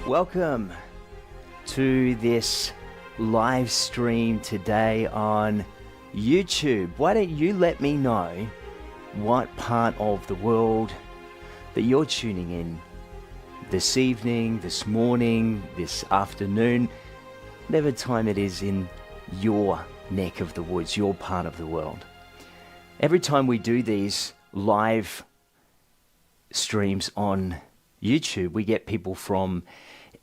Welcome to this live stream today on YouTube. Why don't you let me know what part of the world that you're tuning in this evening, this morning, this afternoon, whatever time it is in your neck of the woods, your part of the world. Every time we do these live streams on YouTube, we get people from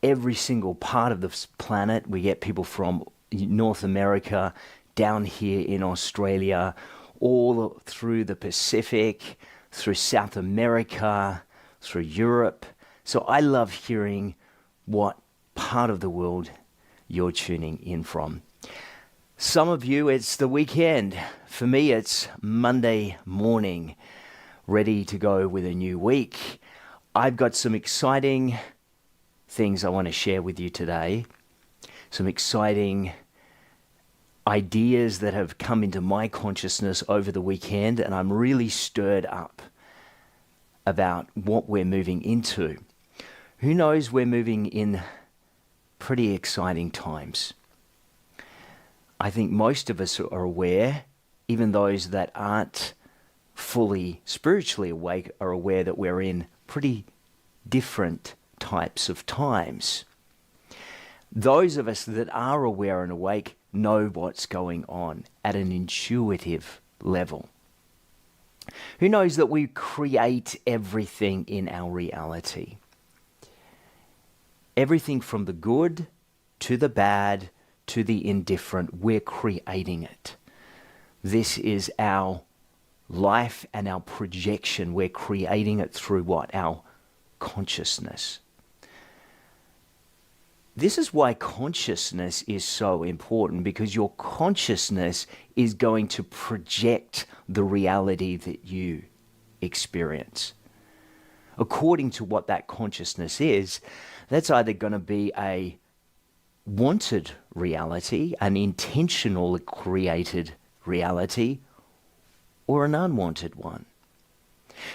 every single part of this planet. We get people from North America, down here in Australia, all through the Pacific, through South America, through Europe. So I love hearing what part of the world you're tuning in from. Some of you, it's the weekend. For me, it's Monday morning, ready to go with a new week. I've got some exciting things I want to share with you today. Some exciting ideas that have come into my consciousness over the weekend, and I'm really stirred up about what we're moving into. Who knows, we're moving in pretty exciting times. I think most of us are aware, even those that aren't fully spiritually awake are aware that we're in pretty different types of times. Those of us that are aware and awake know what's going on at an intuitive level. Who knows that we create everything in our reality? Everything from the good to the bad to the indifferent, we're creating it. This is our life and our projection. We're creating it through what? Our consciousness. This is why consciousness is so important, because your consciousness is going to project the reality that you experience. According to what that consciousness is, that's either going to be a wanted reality, an intentional created reality, or an unwanted one.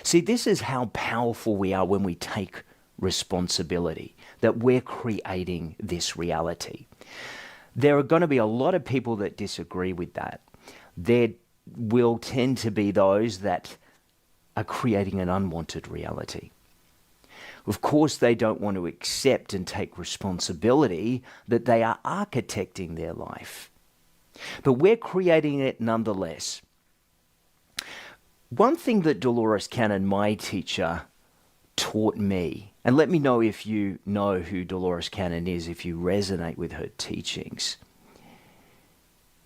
See, this is how powerful we are when we take responsibility, that we're creating this reality. There are going to be a lot of people that disagree with that. There will tend to be those that are creating an unwanted reality. Of course, they don't want to accept and take responsibility that they are architecting their life. But we're creating it nonetheless. One thing that Dolores Cannon, my teacher, taught me, and let me know if you know who Dolores Cannon is, if you resonate with her teachings,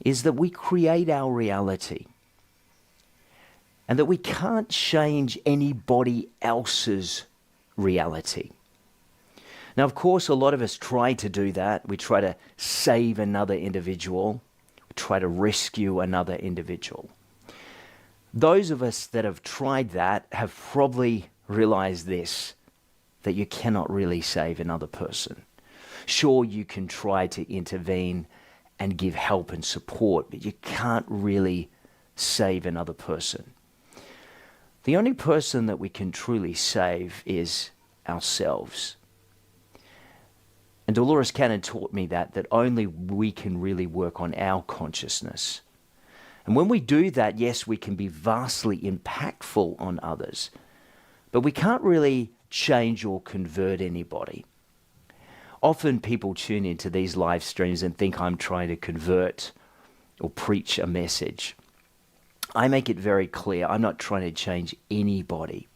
is that we create our reality and that we can't change anybody else's reality. Now, of course, a lot of us try to do that. We try to save another individual, we try to rescue another individual. Those of us that have tried that have probably realized this, that you cannot really save another person. Sure, you can try to intervene and give help and support, but you can't really save another person. The only person that we can truly save is ourselves. And Dolores Cannon taught me that only we can really work on our consciousness. And when we do that, yes, we can be vastly impactful on others, but we can't really change or convert anybody. Often people tune into these live streams and think I'm trying to convert or preach a message. I make it very clear, I'm not trying to change anybody.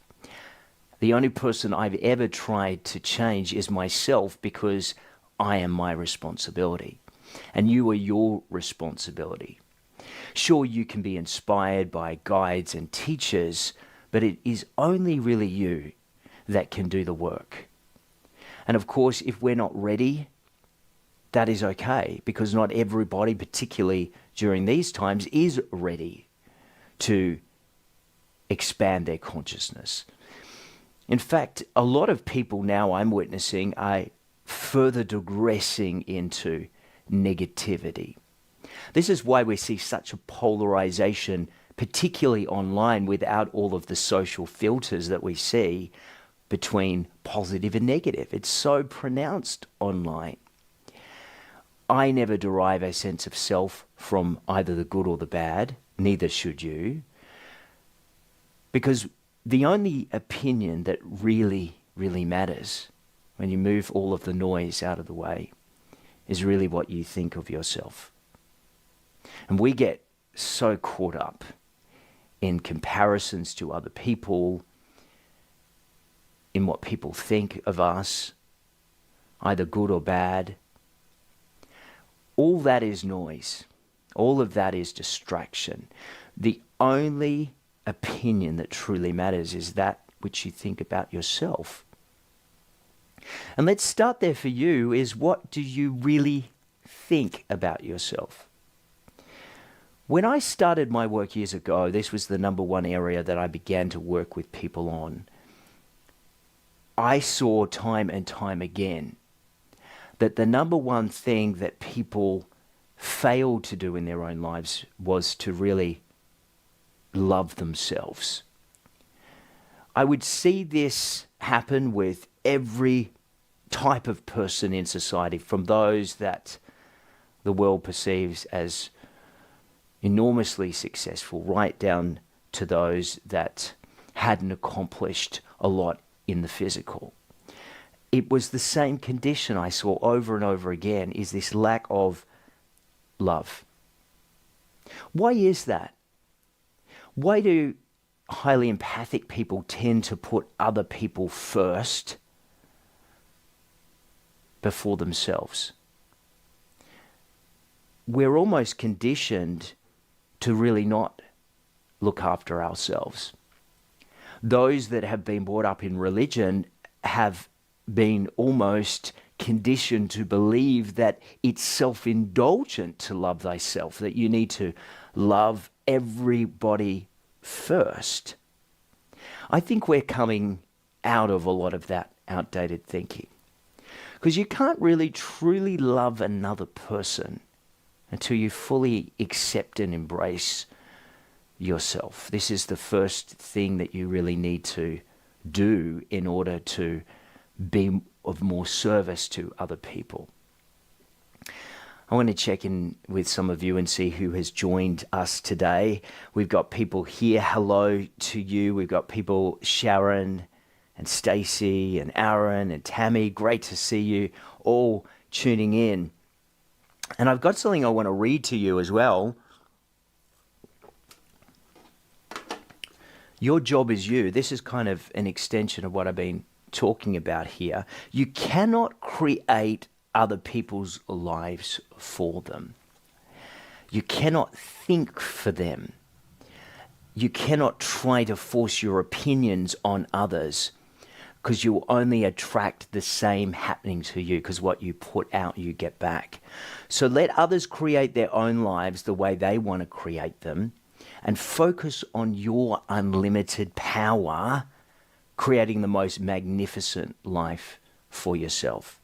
The only person I've ever tried to change is myself, because I am my responsibility and you are your responsibility. Sure, you can be inspired by guides and teachers, but it is only really you that can do the work. And of course, if we're not ready, that is okay, because not everybody, particularly during these times, is ready to expand their consciousness. In fact, a lot of people now I'm witnessing are further digressing into negativity. This is why we see such a polarization, particularly online, without all of the social filters that we see between positive and negative. It's so pronounced online. I never derive a sense of self from either the good or the bad, neither should you, because the only opinion that really, really matters when you move all of the noise out of the way is really what you think of yourself. And we get so caught up in comparisons to other people, in what people think of us, either good or bad. All that is noise. All of that is distraction. The only opinion that truly matters is that which you think about yourself. And let's start there for you is, what do you really think about yourself? When I started my work years ago, this was the number one area that I began to work with people on. I saw time and time again that the number one thing that people failed to do in their own lives was to really love themselves. I would see this happen with every type of person in society, from those that the world perceives as enormously successful, right down to those that hadn't accomplished a lot in the physical. It was the same condition I saw over and over again, is this lack of love. Why is that? Why do highly empathic people tend to put other people first before themselves? We're almost conditioned to really not look after ourselves. Those that have been brought up in religion have been almost conditioned to believe that it's self-indulgent to love thyself, that you need to love everybody first. I think we're coming out of a lot of that outdated thinking, because you can't really truly love another person until you fully accept and embrace yourself. This is the first thing that you really need to do in order to be of more service to other people. I want to check in with some of you and see who has joined us today. We've got people here. Hello to you. We've got people, Sharon and Stacy and Aaron and Tammy. Great to see you all tuning in. And I've got something I want to read to you as well. Your job is you. This is kind of an extension of what I've been talking about here. You cannot create other people's lives for them. You cannot think for them. You cannot try to force your opinions on others, because you will only attract the same happening to you, because what you put out, you get back. So let others create their own lives the way they want to create them, and focus on your unlimited power, creating the most magnificent life for yourself.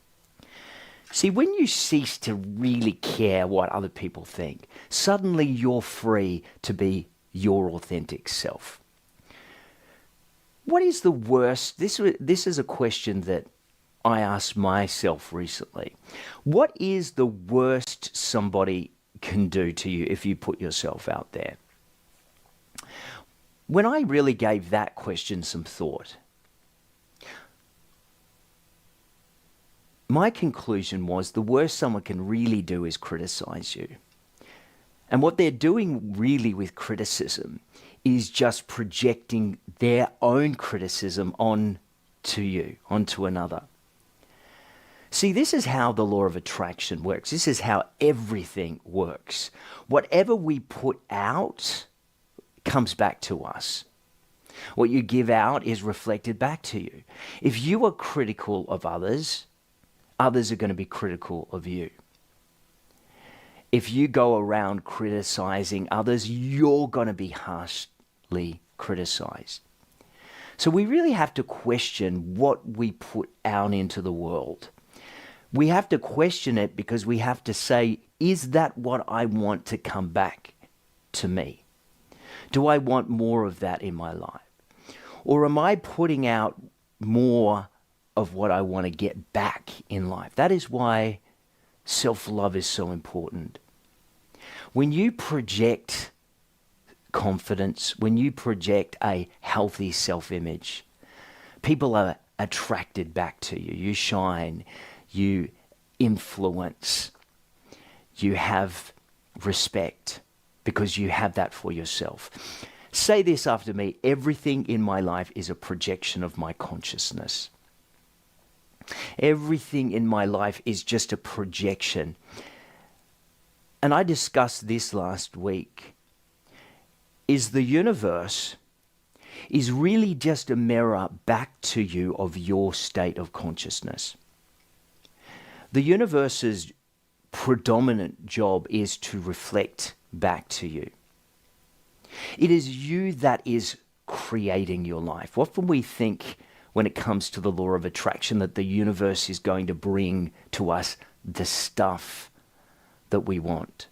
See, when you cease to really care what other people think, suddenly you're free to be your authentic self. What is the worst? This is a question that I asked myself recently. What is the worst somebody can do to you if you put yourself out there? When I really gave that question some thought, my conclusion was the worst someone can really do is criticize you. And what they're doing really with criticism is just projecting their own criticism onto you, onto another. See, this is how the law of attraction works. This is how everything works. Whatever we put out comes back to us. What you give out is reflected back to you. If you are critical of others, others are going to be critical of you. If you go around criticizing others, you're going to be harshly criticized. So we really have to question what we put out into the world. We have to question it, because we have to say, is that what I want to come back to me? Do I want more of that in my life? Or am I putting out more of what I want to get back in life. That is why self-love is so important. When you project confidence, when you project a healthy self-image, people are attracted back to you. You shine, you influence, you have respect because you have that for yourself. Say this after me: everything in my life is a projection of my consciousness. Everything in my life is just a projection. And I discussed this last week. Is the universe is really just a mirror back to you of your state of consciousness. The universe's predominant job is to reflect back to you. It is you that is creating your life. Often we think, when it comes to the law of attraction, that the universe is going to bring to us the stuff that we want.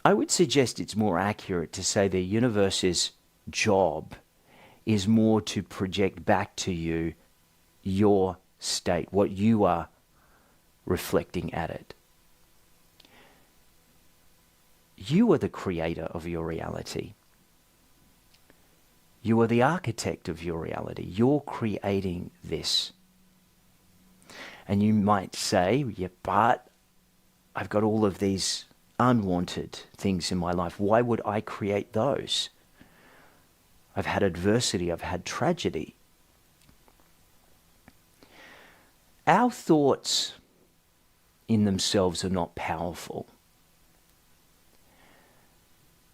I would suggest it's more accurate to say the universe's job is more to project back to you your state, what you are reflecting at it. You are the creator of your reality. You are the architect of your reality. You're creating this. And you might say, yeah, but I've got all of these unwanted things in my life. Why would I create those? I've had adversity. I've had tragedy. Our thoughts in themselves are not powerful.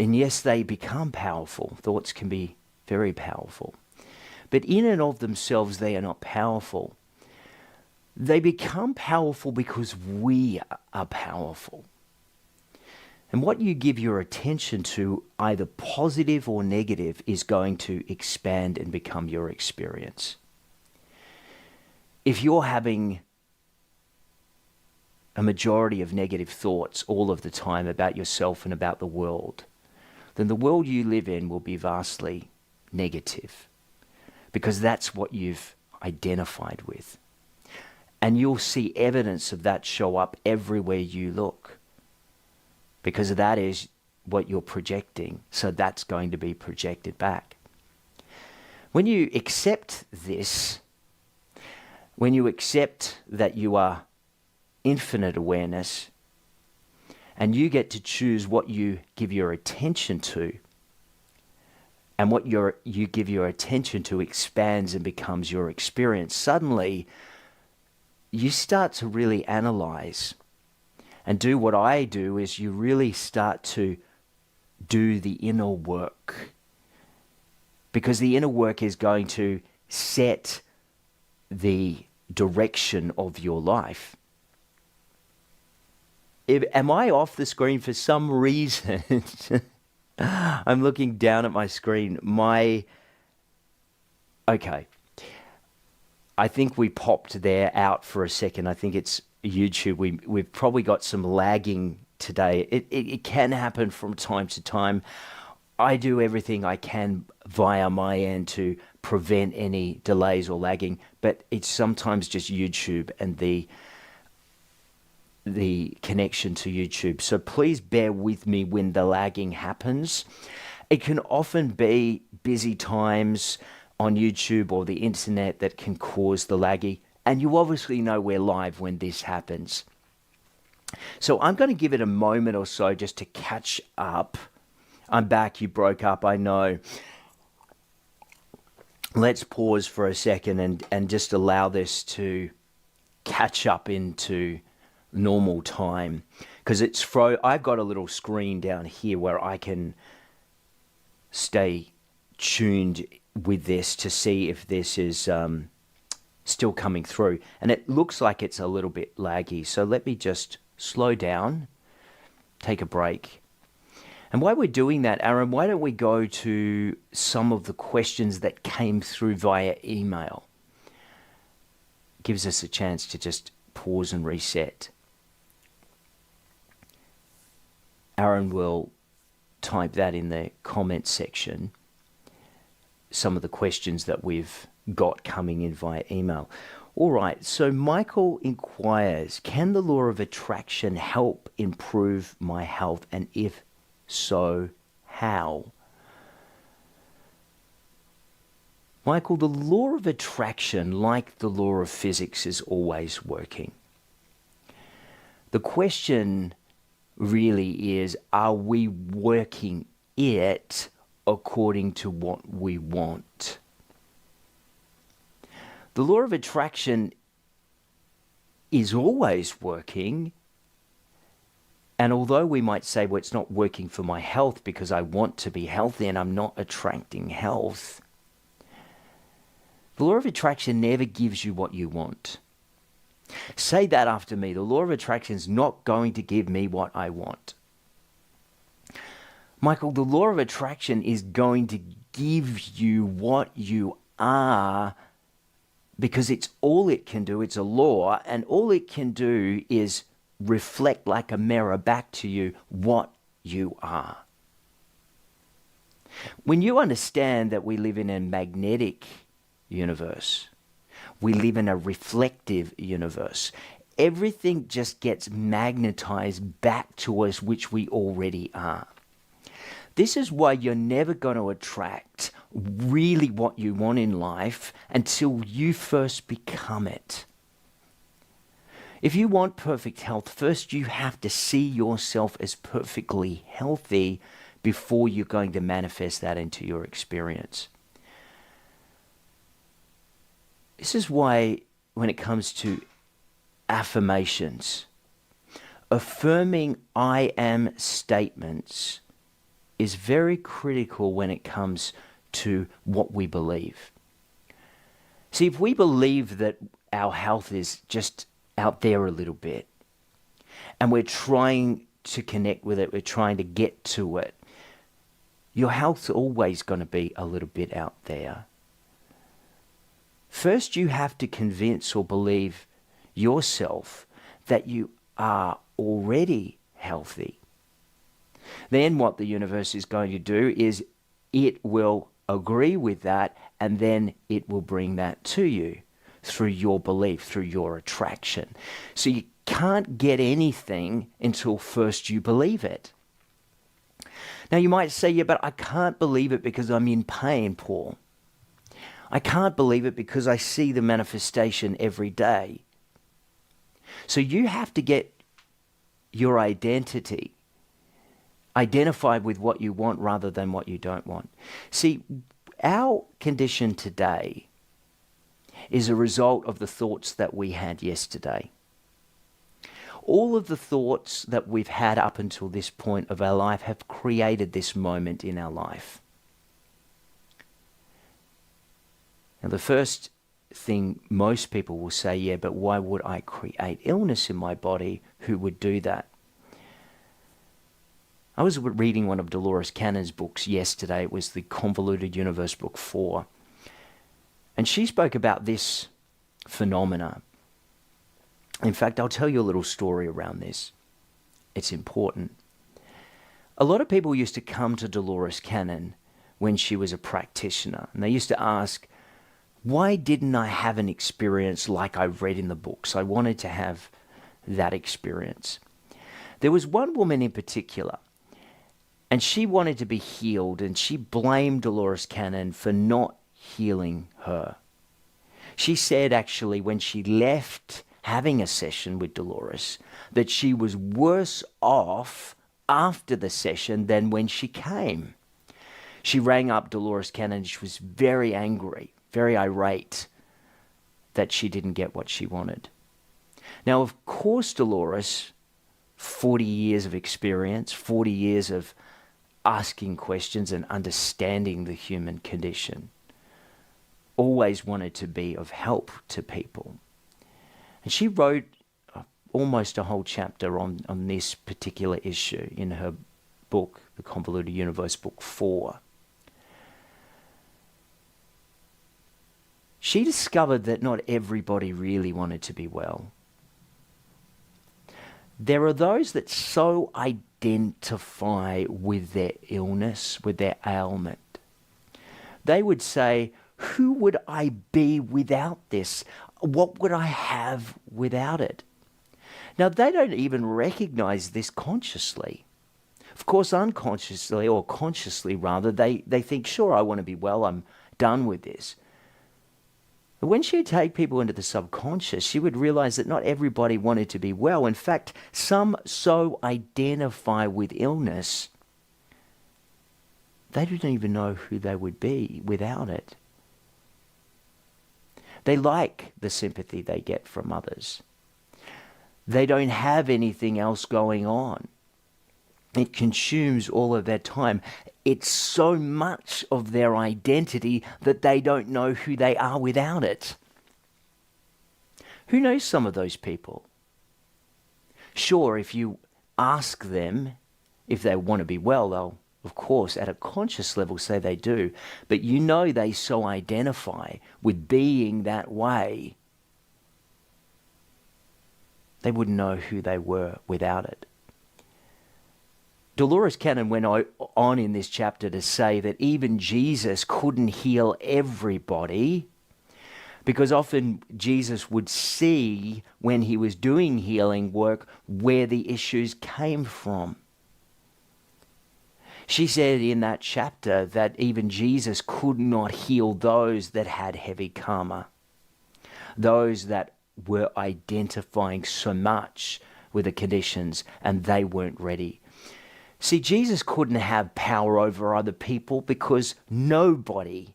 And yes, they become powerful. Thoughts can be very powerful. But in and of themselves, they are not powerful. They become powerful because we are powerful. And what you give your attention to, either positive or negative, is going to expand and become your experience. If you're having a majority of negative thoughts all of the time about yourself and about the world, then the world you live in will be vastly negative, because that's what you've identified with. And you'll see evidence of that show up everywhere you look, because that is what you're projecting. So that's going to be projected back. When you accept this, when you accept that you are infinite awareness, and you get to choose what you give your attention to, and what you give your attention to expands and becomes your experience, suddenly you start to really analyze and do what I do, is you really start to do the inner work. Because the inner work is going to set the direction of your life. Am I off the screen for some reason? I'm looking down at my screen. Okay. I think we popped there out for a second. I think it's YouTube. We've probably got some lagging today. It can happen from time to time. I do everything I can via my end to prevent any delays or lagging, but it's sometimes just YouTube and the connection to YouTube. So please bear with me when the lagging happens. It can often be busy times on YouTube or the internet that can cause the laggy. And you obviously know we're live when this happens. So I'm going to give it a moment or so just to catch up. I'm back. You broke up, I know. Let's pause for a second and just allow this to catch up into normal time, because I've got a little screen down here where I can stay tuned with this to see if this is still coming through, and it looks like it's a little bit laggy. So let me just slow down, take a break. And while we're doing that, Aaron, why don't we go to some of the questions that came through via email? Gives us a chance to just pause and reset. Aaron will type that in the comment section. some of the questions that we've got coming in via email. All right, so Michael inquires, can the law of attraction help improve my health? And if so, how? Michael, the law of attraction, like the law of physics, is always working. The question really is, are we working it according to what we want? The law of attraction is always working. And although we might say, well, it's not working for my health because I want to be healthy and I'm not attracting health, the law of attraction never gives you what you want. Say that after me. The law of attraction is not going to give me what I want. Michael, the law of attraction is going to give you what you are, because it's all it can do. It's a law, and all it can do is reflect like a mirror back to you what you are. When you understand that we live in a magnetic universe, we live in a reflective universe, everything just gets magnetized back to us, which we already are. This is why you're never going to attract really what you want in life until you first become it. If you want perfect health, first you have to see yourself as perfectly healthy before you're going to manifest that into your experience. This is why when it comes to affirmations, affirming I am statements is very critical when it comes to what we believe. See, if we believe that our health is just out there a little bit, and we're trying to connect with it, we're trying to get to it, your health's always going to be a little bit out there. First, you have to convince or believe yourself that you are already healthy. Then what the universe is going to do is it will agree with that, and then it will bring that to you through your belief, through your attraction. So you can't get anything until first you believe it. Now you might say, yeah, but I can't believe it because I'm in pain, Paul. I can't believe it because I see the manifestation every day. So you have to get your identity identified with what you want rather than what you don't want. See, our condition today is a result of the thoughts that we had yesterday. All of the thoughts that we've had up until this point of our life have created this moment in our life. Now, the first thing most people will say, yeah, but why would I create illness in my body? Who would do that? I was reading one of Dolores Cannon's books yesterday. It was the Convoluted Universe, book 4. And she spoke about this phenomena. In fact, I'll tell you a little story around this. It's important. A lot of people used to come to Dolores Cannon when she was a practitioner, and they used to ask, why didn't I have an experience like I read in the books? I wanted to have that experience. There was one woman in particular, and she wanted to be healed, and she blamed Dolores Cannon for not healing her. She said actually when she left having a session with Dolores that she was worse off after the session than when she came. She rang up Dolores Cannon. She was very angry, very irate that she didn't get what she wanted. Now, of course, Dolores, 40 years of experience, 40 years of asking questions and understanding the human condition, always wanted to be of help to people. And she wrote almost a whole chapter on this particular issue in her book, The Convoluted Universe, book 4. She discovered that not everybody really wanted to be well. There are those that so identify with their illness, with their ailment, they would say, who would I be without this? What would I have without it? Now, they don't even recognize this consciously. Of course, unconsciously, or consciously rather, they think, sure, I want to be well, I'm done with this. But when she would take people into the subconscious, she would realize that not everybody wanted to be well. In fact, some so identify with illness, they didn't even know who they would be without it. They like the sympathy they get from others. They don't have anything else going on. It consumes all of their time. It's so much of their identity that they don't know who they are without it. Who knows some of those people? Sure, if you ask them if they want to be well, they'll, of course, at a conscious level say they do. But you know they so identify with being that way, they wouldn't know who they were without it. Dolores Cannon went on in this chapter to say that even Jesus couldn't heal everybody, because often Jesus would see when he was doing healing work where the issues came from. She said in that chapter that even Jesus could not heal those that had heavy karma, those that were identifying so much with the conditions and they weren't ready. See, Jesus couldn't have power over other people because nobody,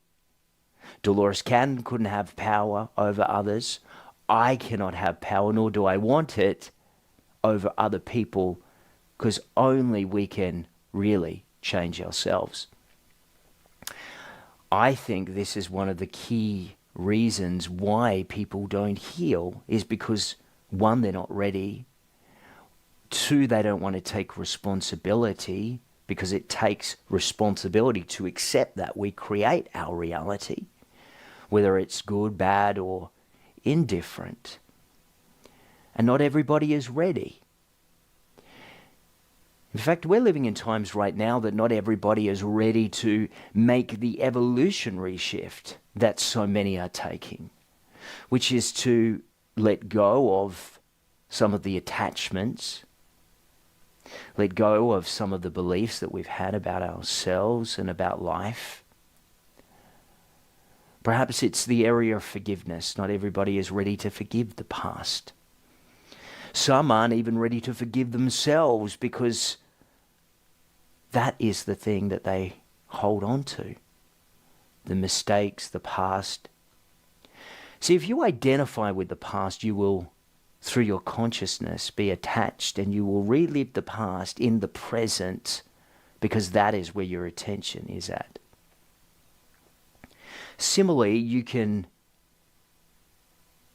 Dolores Cannon couldn't have power over others. I cannot have power, nor do I want it, over other people, because only we can really change ourselves. I think this is one of the key reasons why people don't heal, is because, one, they're not ready. Two, they don't want to take responsibility, because it takes responsibility to accept that we create our reality, whether it's good, bad, or indifferent. And not everybody is ready. In fact, we're living in times right now that not everybody is ready to make the evolutionary shift that so many are taking, which is to let go of some of the attachments, let go of some of the beliefs that we've had about ourselves and about life. Perhaps it's the area of forgiveness. Not everybody is ready to forgive the past. Some aren't even ready to forgive themselves, because that is the thing that they hold on to. The mistakes, the past. See, if you identify with the past, you will, through your consciousness, be attached, and you will relive the past in the present, because that is where your attention is at. Similarly, you can,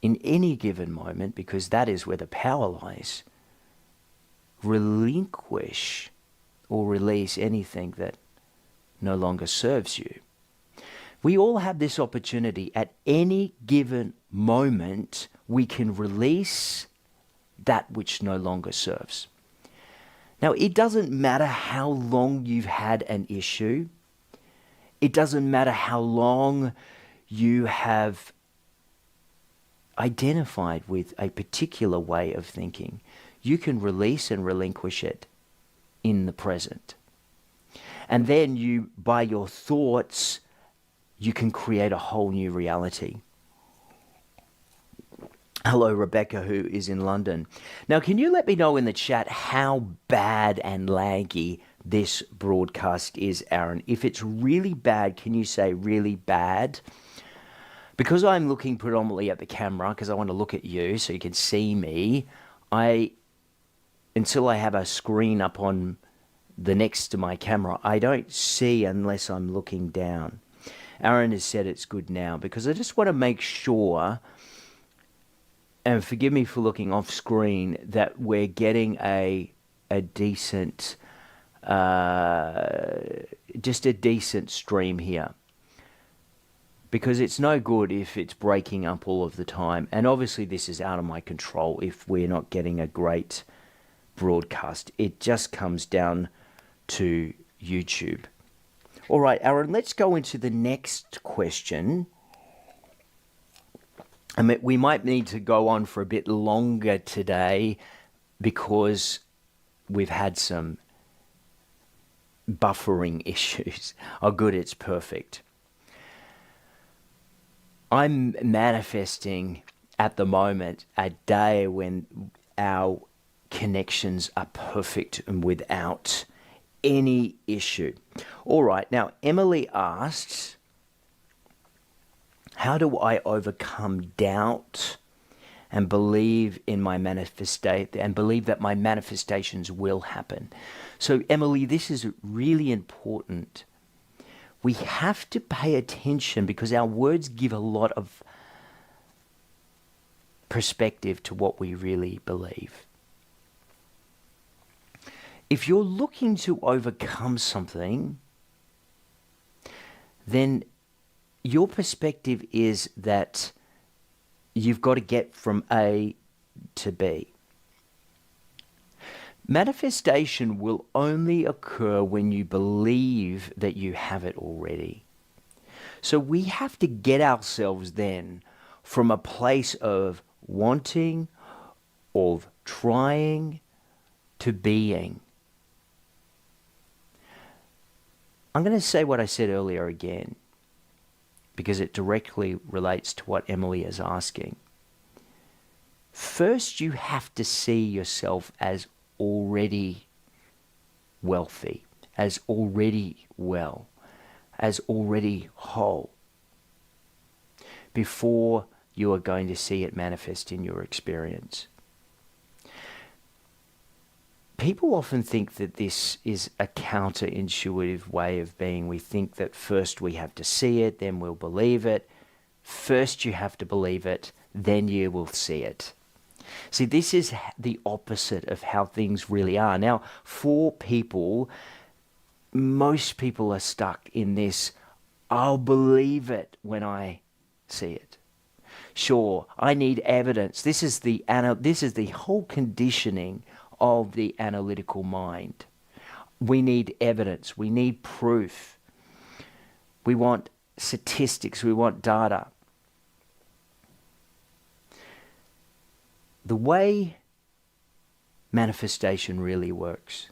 in any given moment, because that is where the power lies, relinquish or release anything that no longer serves you. We all have this opportunity. At any given moment, we can release that which no longer serves. Now, it doesn't matter how long you've had an issue. It doesn't matter how long you have identified with a particular way of thinking. You can release and relinquish it in the present. And then you, by your thoughts, you can create a whole new reality. Hello, Rebecca, who is in London. Now, can you let me know in the chat how bad and laggy this broadcast is, Aaron? If it's really bad, can you say really bad? Because I'm looking predominantly at the camera, because I want to look at you so you can see me, until I have a screen up on the next to my camera, I don't see unless I'm looking down. Aaron has said it's good now, because I just want to make sure, and forgive me for looking off screen, that we're getting a decent, just a decent stream here. Because it's no good if it's breaking up all of the time. And obviously this is out of my control if we're not getting a great broadcast. It just comes down to YouTube. All right, Aaron, let's go into the next question. I mean, we might need to go on for a bit longer today because we've had some buffering issues. Oh, good, it's perfect. I'm manifesting at the moment a day when our connections are perfect and without any issue. All right, now Emily asked, how do I overcome doubt and believe in my manifestation and believe that my manifestations will happen? So Emily, this is really important. We have to pay attention because our words give a lot of perspective to what we really believe. If you're looking to overcome something, then your perspective is that you've got to get from A to B. Manifestation will only occur when you believe that you have it already. So we have to get ourselves then from a place of wanting, of trying, to being. I'm going to say what I said earlier again, because it directly relates to what Emily is asking. First, you have to see yourself as already wealthy, as already well, as already whole, before you are going to see it manifest in your experience. People often think that this is a counterintuitive way of being. We think that first we have to see it, then we'll believe it. First you have to believe it, then you will see it. See, this is the opposite of how things really are. Now, for people, most people are stuck in this, I'll believe it when I see it. Sure, I need evidence. This is the whole conditioning of the analytical mind. We need evidence. We need proof. We want statistics. We want data. The way manifestation really works,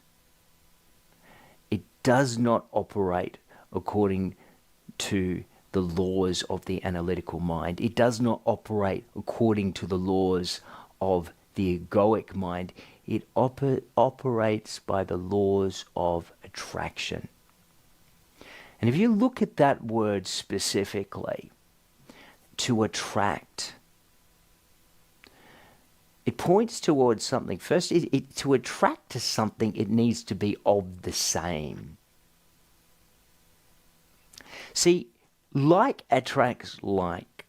it does not operate according to the laws of the analytical mind. It does not operate according to the laws of the egoic mind. It operates by the laws of attraction. And if you look at that word specifically, to attract, it points towards something. First, to attract to something, it needs to be of the same. See, like attracts like.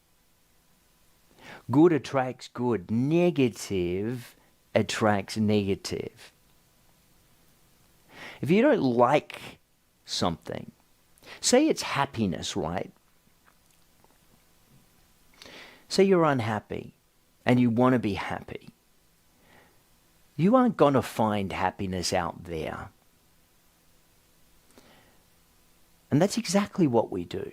Good attracts good. Negative attracts negative. If you don't like something, say it's happiness, right? Say you're unhappy and you want to be happy. You aren't going to find happiness out there. And that's exactly what we do.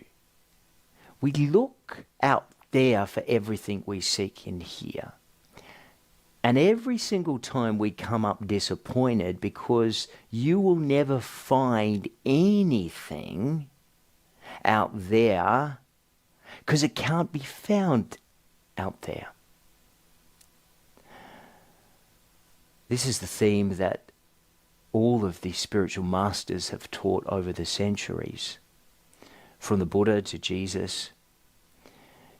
We look out there for everything we seek in here. And every single time we come up disappointed because you will never find anything out there because it can't be found out there. This is the theme that all of the spiritual masters have taught over the centuries. From the Buddha to Jesus.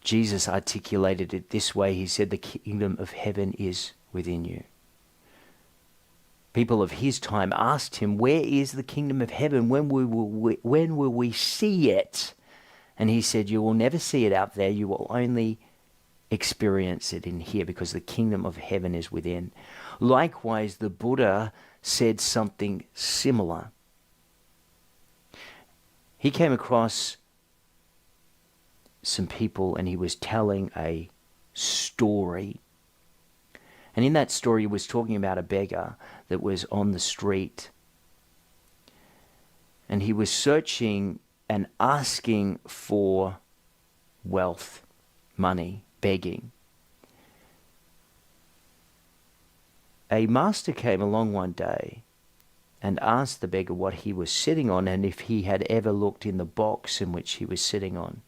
Jesus articulated it this way. He said, the kingdom of heaven is within you. People of his time asked him, where is the kingdom of heaven? When will we see it? And he said, you will never see it out there. You will only experience it in here because the kingdom of heaven is within. Likewise, the Buddha said something similar. He came across some people and he was telling a story. And in that story, he was talking about a beggar that was on the street. And he was searching and asking for wealth, money, begging. A master came along one day and asked the beggar what he was sitting on and if he had ever looked in the box in which he was sitting on.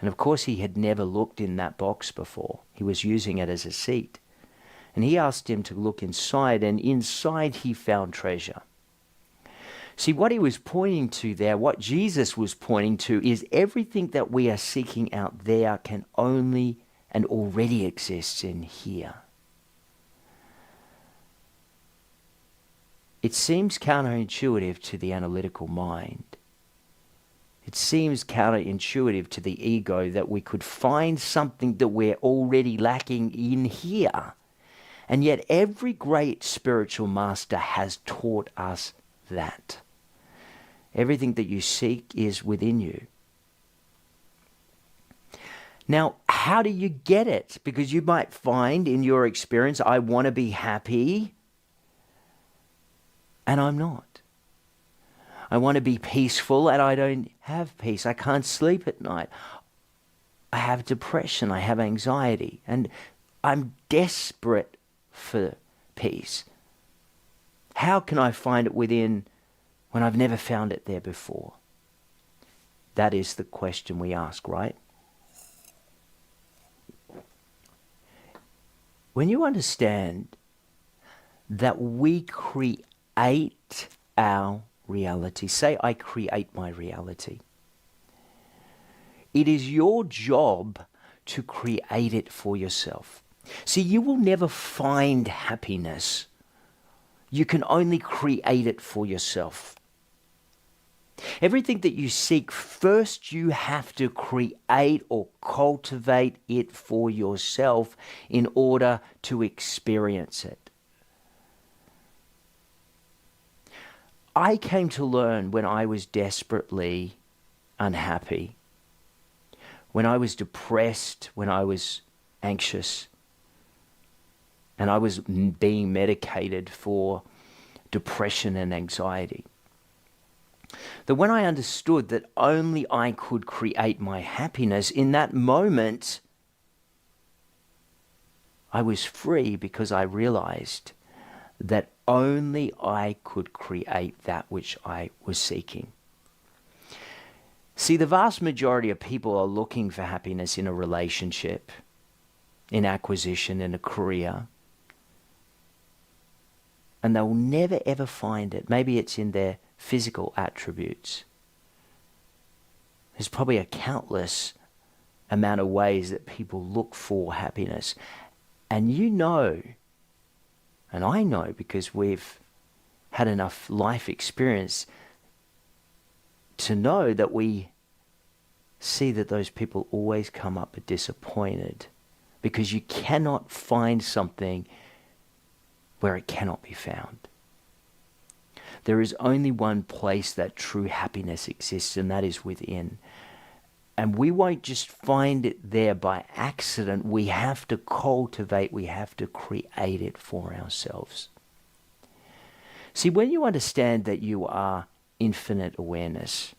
And of course he had never looked in that box before. He was using it as a seat. And he asked him to look inside, and inside he found treasure. See, what he was pointing to there, what Jesus was pointing to, is everything that we are seeking out there can only and already exists in here. It seems counterintuitive to the analytical mind. It seems counterintuitive to the ego that we could find something that we're already lacking in here. And yet every great spiritual master has taught us that. Everything that you seek is within you. Now, how do you get it? Because you might find in your experience, I want to be happy, and I'm not. I want to be peaceful, and I don't have peace. I can't sleep at night. I have depression. I have anxiety, and I'm desperate for peace. How can I find it within when I've never found it there before? That is the question we ask, right? When you understand that we create our reality, say I create my reality, it is your job to create it for yourself. See, you will never find happiness. You can only create it for yourself. Everything that you seek, first you have to create or cultivate it for yourself in order to experience it. I came to learn when I was desperately unhappy, when I was depressed, when I was anxious, and I was being medicated for depression and anxiety, that when I understood that only I could create my happiness, in that moment, I was free because I realized that only I could create that which I was seeking. See, the vast majority of people are looking for happiness in a relationship, in acquisition, in a career, and they'll never ever find it. Maybe it's in their physical attributes. There's probably a countless amount of ways that people look for happiness. And you know, and I know because we've had enough life experience to know that we see that those people always come up disappointed, because you cannot find something where it cannot be found. There is only one place that true happiness exists, and that is within. And we won't just find it there by accident. We have to cultivate, we have to create it for ourselves. See, when you understand that you are infinite awareness,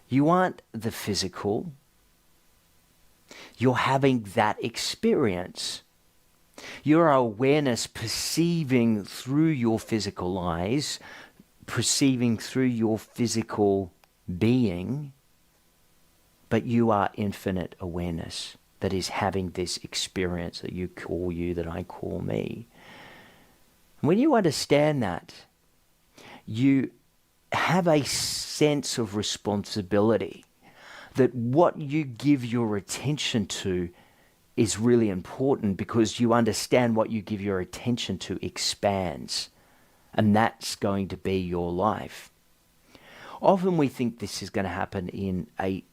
you aren't the physical, you're having that experience. Your awareness perceiving through your physical eyes, perceiving through your physical being, but you are infinite awareness that is having this experience that you call you, that I call me. When you understand that, you have a sense of responsibility that what you give your attention to is really important, because you understand what you give your attention to expands, and that's going to be your life. Often we think this is going to happen in a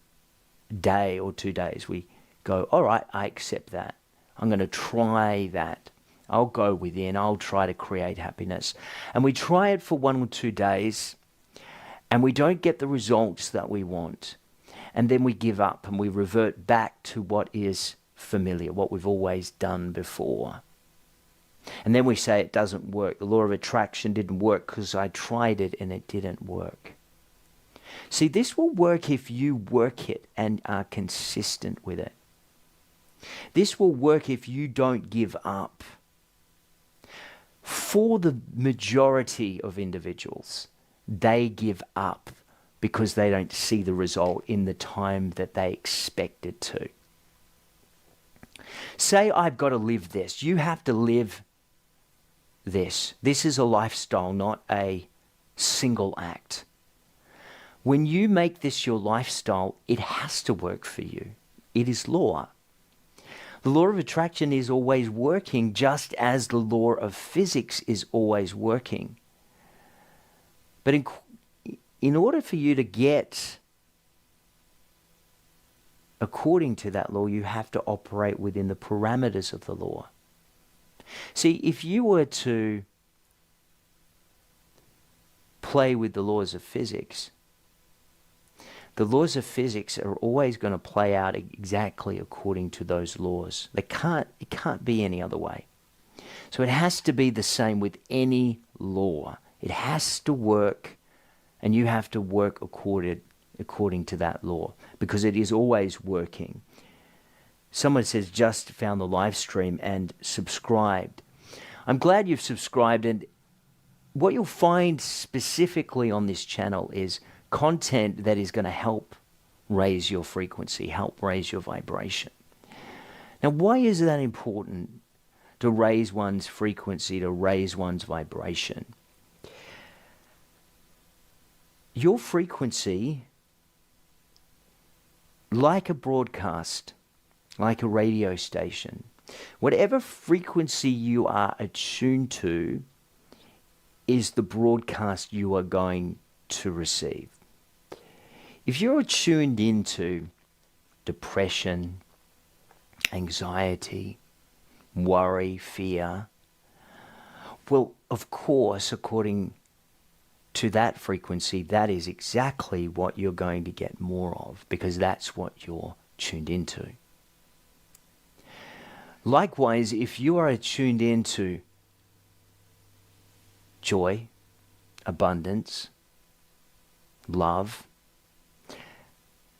day or 2 days. We go, all right, I accept that. I'm going to try that. I'll go within. I'll try to create happiness. And we try it for 1 or 2 days, and we don't get the results that we want. And then we give up and we revert back to what is familiar, what we've always done before. And then we say it doesn't work. The law of attraction didn't work because I tried it and it didn't work. See, this will work if you work it and are consistent with it. This will work if you don't give up. For the majority of individuals, they give up because they don't see the result in the time that they expect it to. Say I've got to live this. You have to live this. This is a lifestyle, not a single act. When you make this your lifestyle, it has to work for you. It is law. The law of attraction is always working, just as the law of physics is always working. But in order for you to get according to that law, you have to operate within the parameters of the law. See, if you were to play with the laws of physics, the laws of physics are always going to play out exactly according to those laws. It can't be any other way. So it has to be the same with any law. It has to work, and you have to work according to that law, because it is always working. Someone says, just found the live stream and subscribed. I'm glad you've subscribed, and what you'll find specifically on this channel is content that is going to help raise your frequency, help raise your vibration. Now, why is that important to raise one's frequency, to raise one's vibration? Your frequency, like a broadcast, like a radio station, whatever frequency you are attuned to is the broadcast you are going to receive. If you're tuned into depression, anxiety, worry, fear, well, of course, according to that frequency, that is exactly what you're going to get more of, because that's what you're tuned into. Likewise, if you are tuned into joy, abundance, love,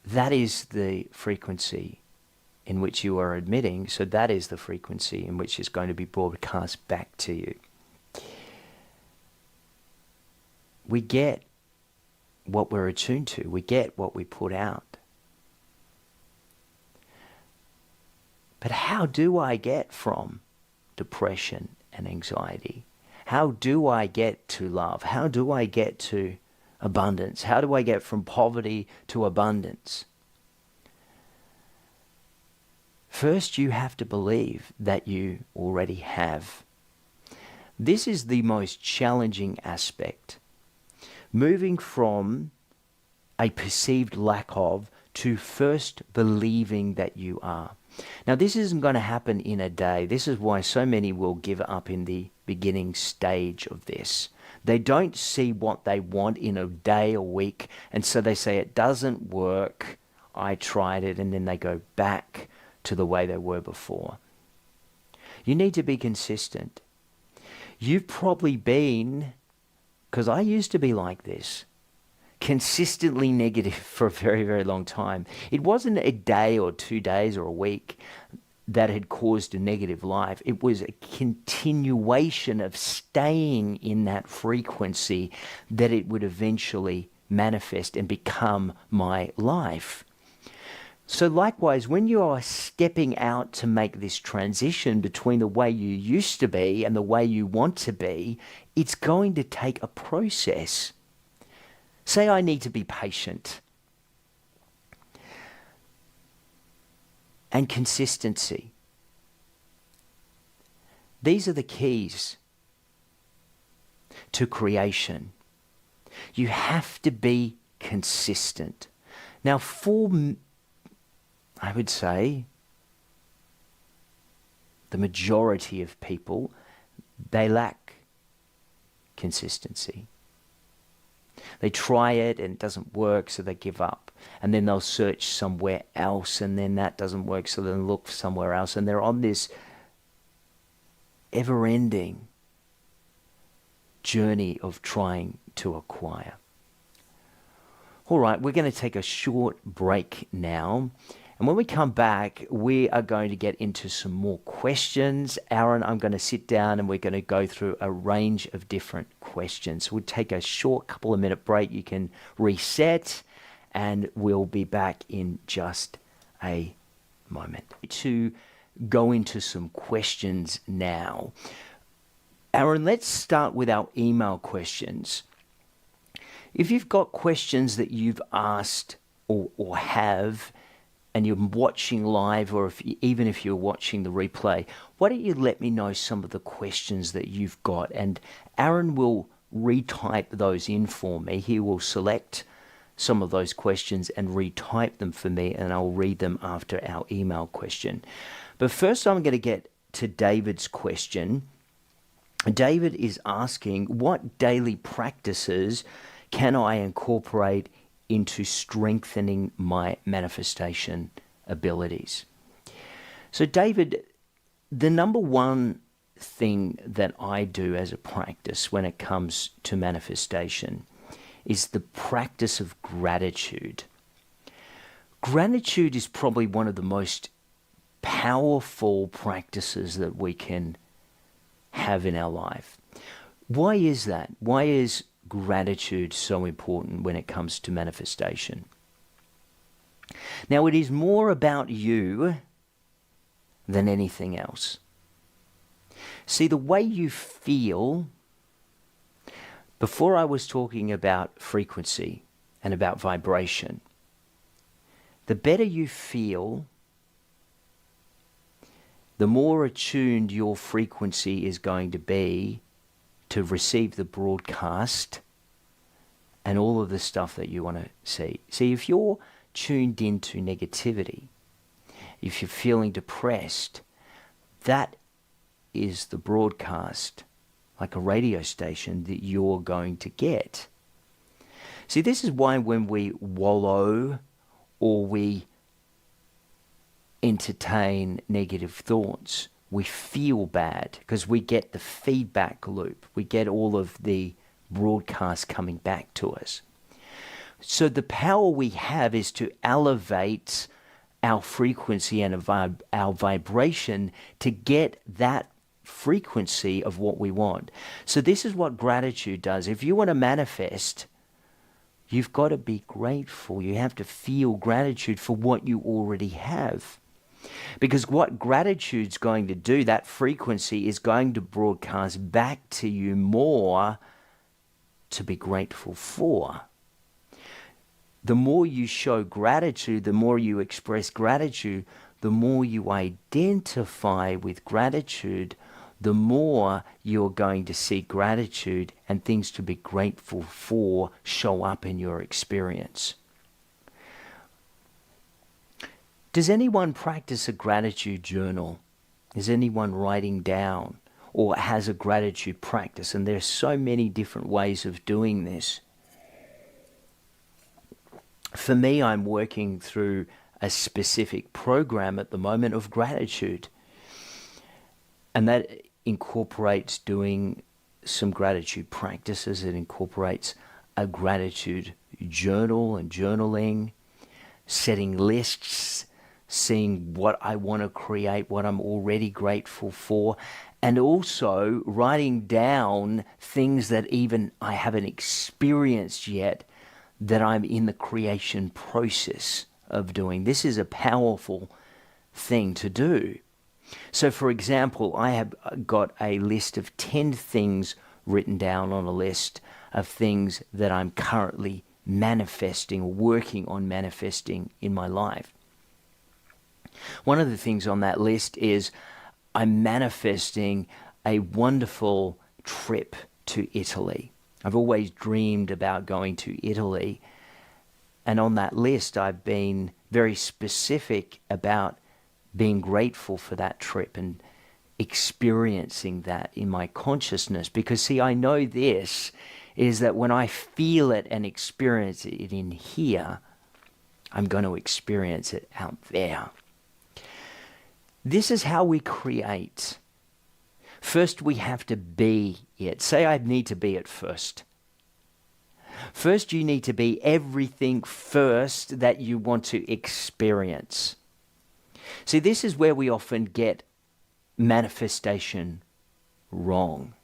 that is the frequency in which you are admitting, so that is the frequency in which is going to be broadcast back to you. We get what we're attuned to. We get what we put out. But how do I get from depression and anxiety? How do I get to love? How do I get to abundance? How do I get from poverty to abundance? First, you have to believe that you already have. This is the most challenging aspect. Moving from a perceived lack of to first believing that you are. Now, this isn't going to happen in a day. This is why so many will give up in the beginning stage of this. They don't see what they want in a day or week, and so they say, it doesn't work, I tried it, and then they go back to the way they were before. You need to be consistent. You've probably been, because I used to be like this, consistently negative for a very, very long time. It wasn't a day or 2 days or a week that had caused a negative life. It was a continuation of staying in that frequency that it would eventually manifest and become my life. So likewise, when you are stepping out to make this transition between the way you used to be and the way you want to be, it's going to take a process. Say I need to be patient. And consistency. These are the keys to creation. You have to be consistent. Now, I would say, the majority of people, they lack consistency. They try it and it doesn't work, so they give up. And then they'll search somewhere else, and then that doesn't work, so then look somewhere else. And they're on this ever-ending journey of trying to acquire. All right, we're going to take a short break now. And when we come back, we are going to get into some more questions. Aaron, I'm going to sit down and we're going to go through a range of different questions. We'll take a short couple of minute break. You can reset and we'll be back in just a moment. To go into some questions now. Aaron, let's start with our email questions. If you've got questions that you've asked or have, and you're watching live, or even if you're watching the replay, why don't you let me know some of the questions that you've got, and Aaron will retype those in for me. He will select some of those questions and retype them for me, and I'll read them after our email question. But first I'm going to get to David's question. David is asking, what daily practices can I incorporate into strengthening my manifestation abilities? So David, the number one thing that I do as a practice when it comes to manifestation is the practice of gratitude. Gratitude is probably one of the most powerful practices that we can have in our life. Why is that? Why is gratitude so important when it comes to manifestation? Now, it is more about you than anything else. See, the way you feel, before I was talking about frequency and about vibration, the better you feel, the more attuned your frequency is going to be to receive the broadcast and all of the stuff that you want to see. See, if you're tuned into negativity, if you're feeling depressed, that is the broadcast, like a radio station, that you're going to get. See, this is why when we wallow or we entertain negative thoughts, we feel bad because we get the feedback loop. We get all of the broadcast coming back to us. So the power we have is to elevate our frequency and our vibration to get that frequency of what we want. So this is what gratitude does. If you want to manifest, you've got to be grateful. You have to feel gratitude for what you already have. Because what gratitude's going to do, that frequency is going to broadcast back to you more to be grateful for. The more you show gratitude, the more you express gratitude, the more you identify with gratitude, the more you're going to see gratitude and things to be grateful for show up in your experience. Does anyone practice a gratitude journal? Is anyone writing down or has a gratitude practice? And there's so many different ways of doing this. For me, I'm working through a specific program at the moment of gratitude. And that incorporates doing some gratitude practices. It incorporates a gratitude journal and journaling, setting lists, seeing what I want to create, what I'm already grateful for, and also writing down things that even I haven't experienced yet that I'm in the creation process of doing. This is a powerful thing to do. So for example, I have got a list of 10 things written down on a list of things that I'm currently manifesting or working on manifesting in my life. One of the things on that list is I'm manifesting a wonderful trip to Italy. I've always dreamed about going to Italy, and on that list I've been very specific about being grateful for that trip and experiencing that in my consciousness. Because see, I know this is that when I feel it and experience it in here, I'm going to experience it out there. This is how we create. First, we have to be it. Say I need to be it first. First, you need to be everything first that you want to experience. See, this is where we often get manifestation wrong.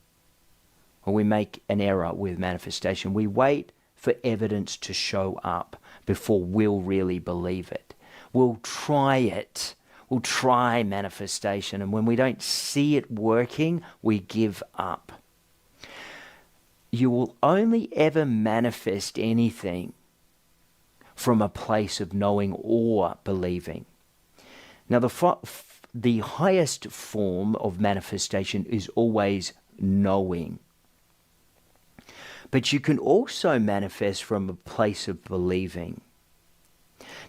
Or we make an error with manifestation. We wait for evidence to show up before we'll really believe it. We'll try it. We'll try manifestation. And when we don't see it working, we give up. You will only ever manifest anything from a place of knowing or believing. Now, the highest form of manifestation is always knowing. But you can also manifest from a place of believing.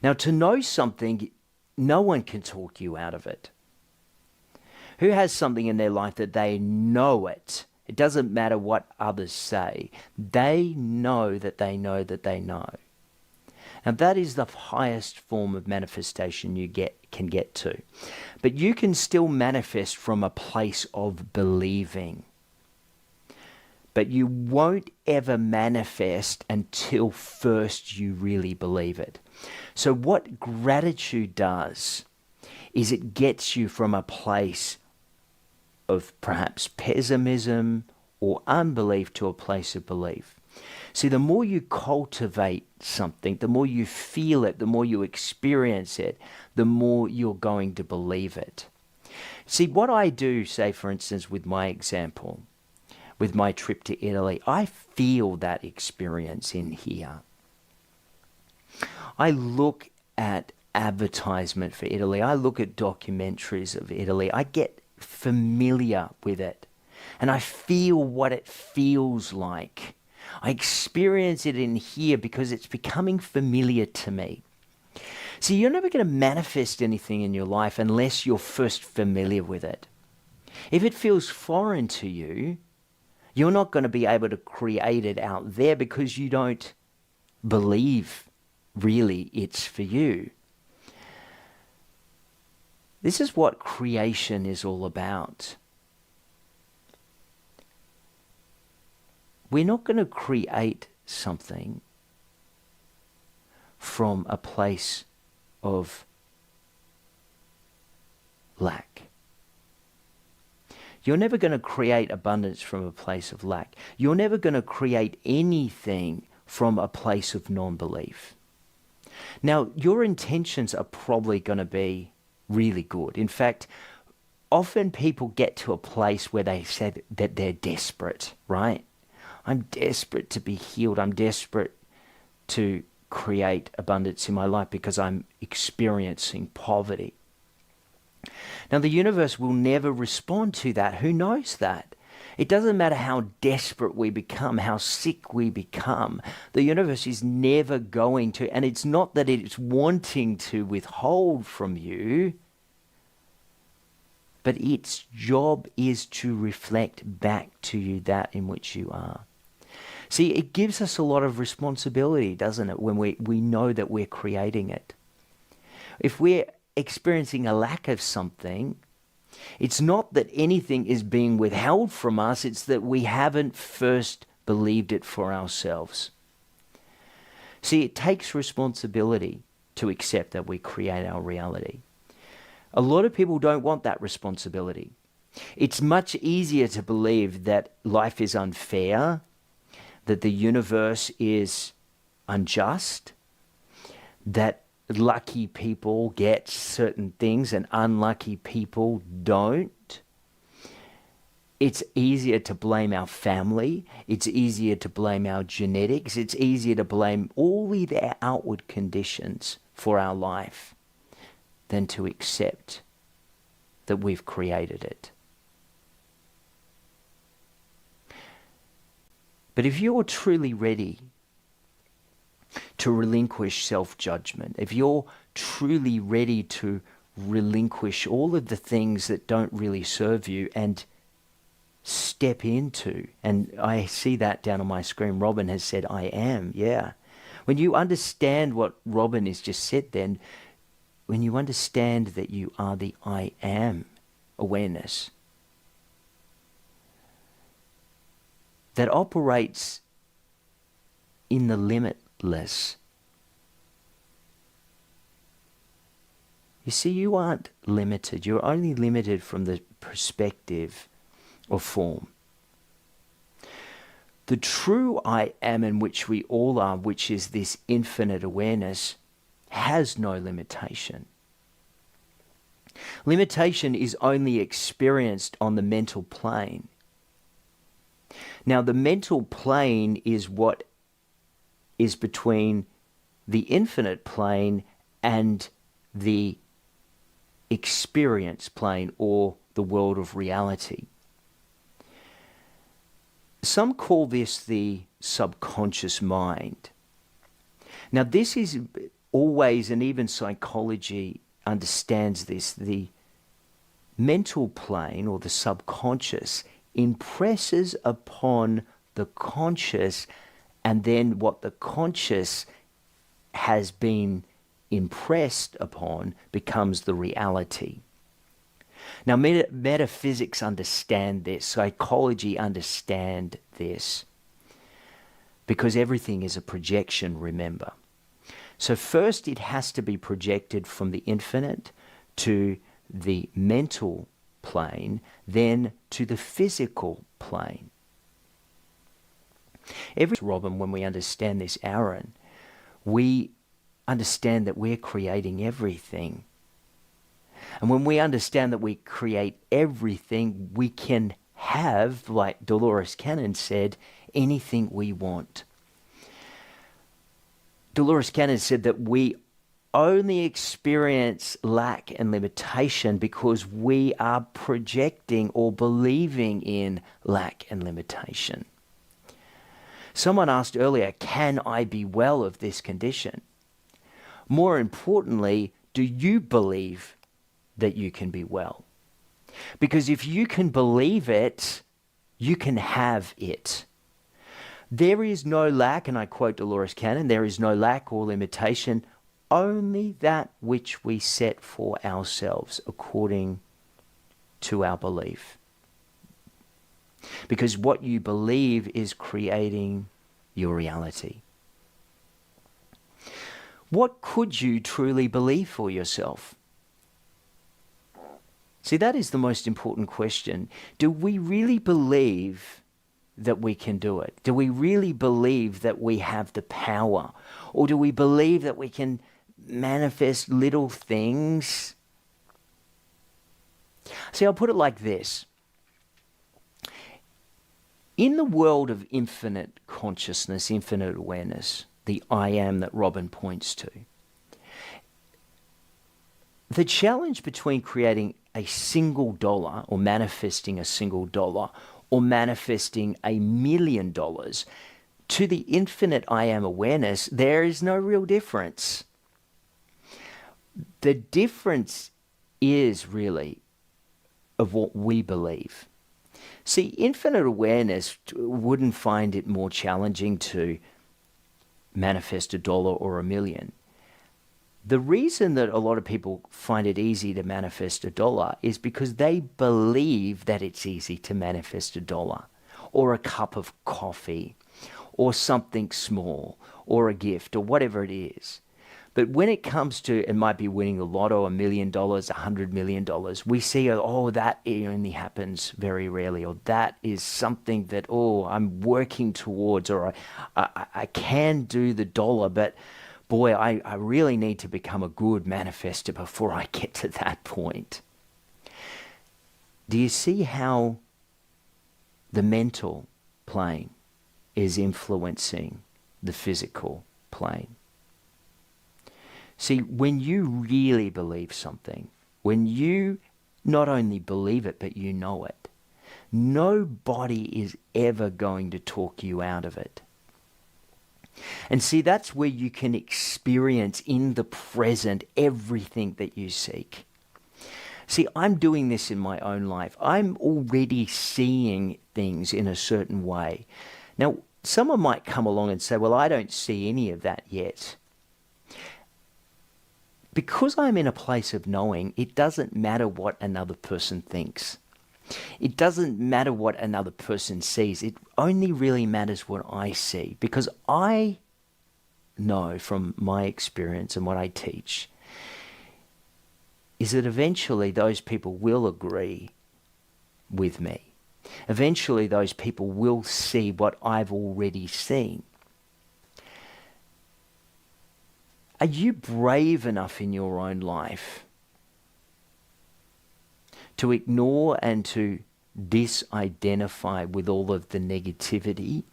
Now, to know something, no one can talk you out of it. Who has something in their life that they know it? It doesn't matter what others say. They know that they know that they know. Now, that is the highest form of manifestation you can get to. But you can still manifest from a place of believing. But you won't ever manifest until first you really believe it. So what gratitude does is it gets you from a place of perhaps pessimism or unbelief to a place of belief. See, the more you cultivate something, the more you feel it, the more you experience it, the more you're going to believe it. See, what I do, say for instance, with my example, with my trip to Italy, I feel that experience in here. I look at advertisement for Italy. I look at documentaries of Italy. I get familiar with it. And I feel what it feels like. I experience it in here because it's becoming familiar to me. See, you're never going to manifest anything in your life unless you're first familiar with it. If it feels foreign to you, you're not going to be able to create it out there because you don't believe really it's for you. This is what creation is all about. We're not going to create something from a place of lack. You're never going to create abundance from a place of lack. You're never going to create anything from a place of non-belief. Now, your intentions are probably going to be really good. In fact, often people get to a place where they say that they're desperate, right? I'm desperate to be healed. I'm desperate to create abundance in my life because I'm experiencing poverty. Now, the universe will never respond to that. Who knows that? It doesn't matter how desperate we become, how sick we become. The universe is never going to, and it's not that it's wanting to withhold from you, but its job is to reflect back to you that in which you are. See, it gives us a lot of responsibility, doesn't it, when we know that we're creating it. If we're experiencing a lack of something, it's not that anything is being withheld from us, it's that we haven't first believed it for ourselves. See, it takes responsibility to accept that we create our reality. A lot of people don't want that responsibility. It's much easier to believe that life is unfair, that the universe is unjust, that lucky people get certain things and unlucky people don't. It's easier to blame our family. It's easier to blame our genetics. It's easier to blame all the outward conditions for our life than to accept that we've created it. But if you're truly ready to relinquish self-judgment, if you're truly ready to relinquish all of the things that don't really serve you and step into, and I see that down on my screen, Robin has said, I am, yeah. When you understand what Robin has just said then, when you understand that you are the I am awareness, that operates in the limitless. You see, you aren't limited. You're only limited from the perspective of form. The true I am in which we all are, which is this infinite awareness, has no limitation. Limitation is only experienced on the mental plane. Now, the mental plane is what is between the infinite plane and the experience plane, or the world of reality. Some call this the subconscious mind. Now, this is always, and even psychology understands this, the mental plane or the subconscious impresses upon the conscious, and then what the conscious has been impressed upon becomes the reality. Now, metaphysics understand this, psychology understand this, because everything is a projection, remember. So first it has to be projected from the infinite to the mental plane, then to the physical plane. Robin, when we understand this, Aaron, we understand that we're creating everything. And when we understand that we create everything, we can have, like Dolores Cannon said, anything we want. Dolores Cannon said that we only experience lack and limitation because we are projecting or believing in lack and limitation. Someone asked earlier, can I be well of this condition? More importantly, do you believe that you can be well? Because if you can believe it, you can have it. There is no lack, and I quote Dolores Cannon, there is no lack or limitation, only that which we set for ourselves according to our belief. Because what you believe is creating your reality. What could you truly believe for yourself? See, that is the most important question. Do we really believe that we can do it? Do we really believe that we have the power? Or do we believe that we can manifest little things? See, I'll put it like this. In the world of infinite consciousness, infinite awareness, the I am that Robin points to, the challenge between creating a single dollar or manifesting a single dollar or manifesting $1 million to the infinite I am awareness, there is no real difference. The difference is really of what we believe. See, infinite awareness wouldn't find it more challenging to manifest $1 or $1 million. The reason that a lot of people find it easy to manifest $1 is because they believe that it's easy to manifest $1 or a cup of coffee or something small or a gift or whatever it is. But when it comes to, it might be winning the lotto, $1 million, $100 million, we see, oh, that only happens very rarely, or that is something that, oh, I'm working towards, or I can do the dollar, but boy, I really need to become a good manifester before I get to that point. Do you see how the mental plane is influencing the physical plane? See, when you really believe something, when you not only believe it, but you know it, nobody is ever going to talk you out of it. And see, that's where you can experience in the present everything that you seek. See, I'm doing this in my own life. I'm already seeing things in a certain way. Now, someone might come along and say, well, I don't see any of that yet. Because I'm in a place of knowing, it doesn't matter what another person thinks. It doesn't matter what another person sees. It only really matters what I see, because I know from my experience and what I teach is that eventually those people will agree with me. Eventually those people will see what I've already seen. Are you brave enough in your own life to ignore and to disidentify with all of the negativity,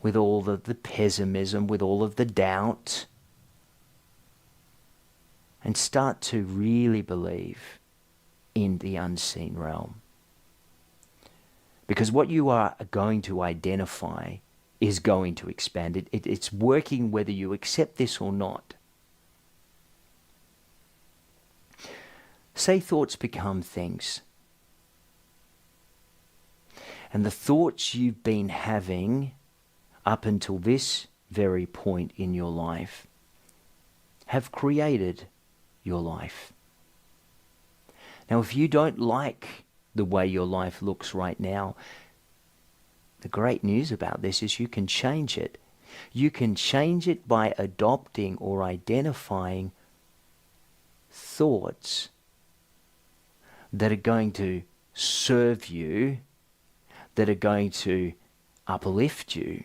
with all of the pessimism, with all of the doubt, and start to really believe in the unseen realm? Because what you are going to identify is going to expand. It's working whether you accept this or not. Say thoughts become things. And the thoughts you've been having up until this very point in your life have created your life. Now, if you don't like the way your life looks right now, the great news about this is you can change it. You can change it by adopting or identifying thoughts that are going to serve you, that are going to uplift you,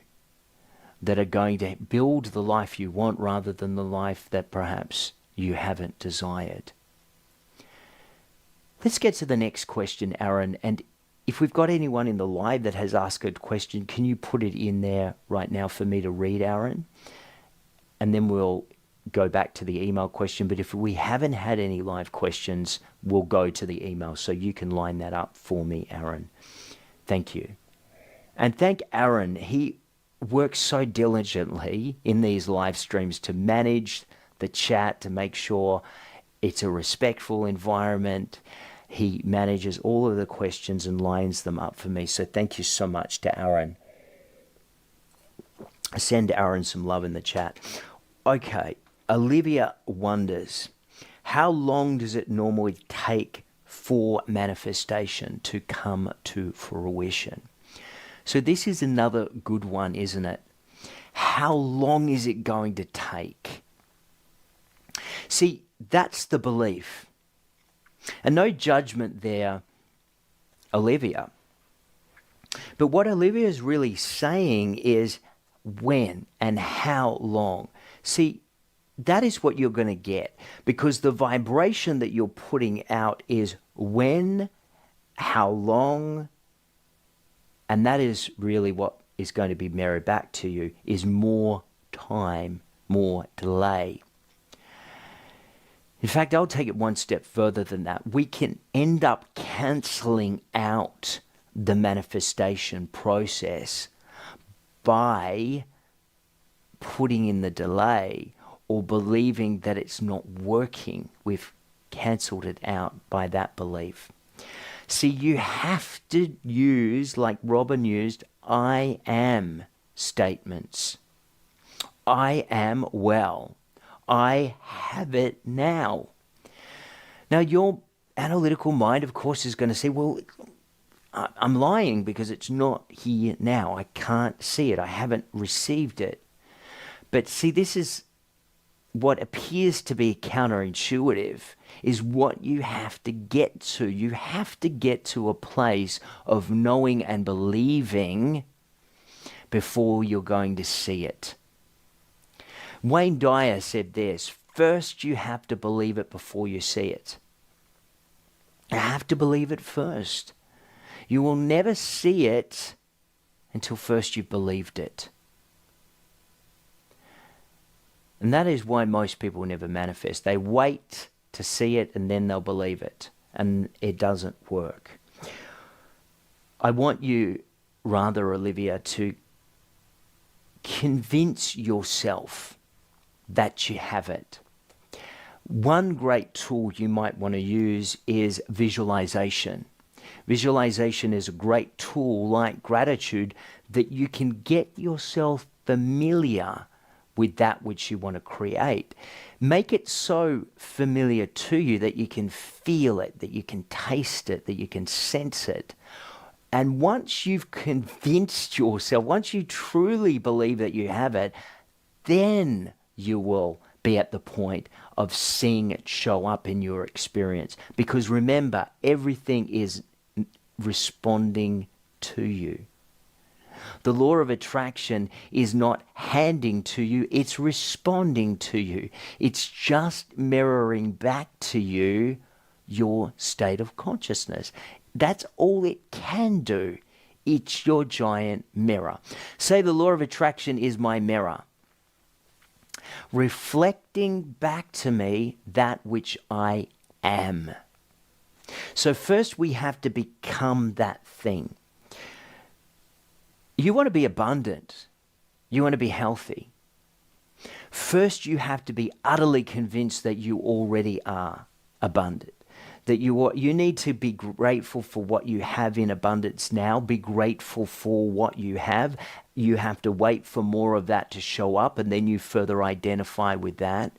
that are going to build the life you want rather than the life that perhaps you haven't desired. Let's get to the next question, Aaron. And if we've got anyone in the live that has asked a question, can you put it in there right now for me to read, Aaron? And then we'll go back to the email question. But if we haven't had any live questions, we'll go to the email. So you can line that up for me, Aaron. Thank you. And thank Aaron. He works so diligently in these live streams to manage the chat, to make sure it's a respectful environment. He manages all of the questions and lines them up for me. So thank you so much to Aaron. Send Aaron some love in the chat. Okay, Olivia wonders, how long does it normally take for manifestation to come to fruition? So this is another good one, isn't it? How long is it going to take? See, that's the belief. And no judgment there, Olivia. But what Olivia is really saying is when and how long. See, that is what you're going to get, because the vibration that you're putting out is when, how long, and that is really what is going to be mirrored back to you, is more time, more delay. In fact, I'll take it one step further than that. We can end up cancelling out the manifestation process by putting in the delay or believing that it's not working. We've cancelled it out by that belief. See, you have to use, like Robin used, I am statements. I am well. I have it now. Now, your analytical mind, of course, is going to say, well, I'm lying because it's not here now. I can't see it. I haven't received it. But see, this is what appears to be counterintuitive, is what you have to get to. You have to get to a place of knowing and believing before you're going to see it. Wayne Dyer said this, first you have to believe it before you see it. You have to believe it first. You will never see it until first you've believed it. And that is why most people never manifest. They wait to see it and then they'll believe it. And it doesn't work. I want you, rather, Olivia, to convince yourself that you have it. One great tool you might want to use is visualization. Visualization is a great tool, like gratitude, that you can get yourself familiar with that which you want to create. Make it so familiar to you that you can feel it, that you can taste it, that you can sense it. And once you've convinced yourself, once you truly believe that you have it, then you will be at the point of seeing it show up in your experience. Because remember, everything is responding to you. The law of attraction is not handing to you, it's responding to you. It's just mirroring back to you your state of consciousness. That's all it can do. It's your giant mirror. Say the law of attraction is my mirror, reflecting back to me that which I am. So first we have to become that thing. You want to be abundant. You want to be healthy. First, you have to be utterly convinced that you already are abundant. That you need to be grateful for what you have in abundance now. Be grateful for what you have. You have to wait for more of that to show up, and then you further identify with that.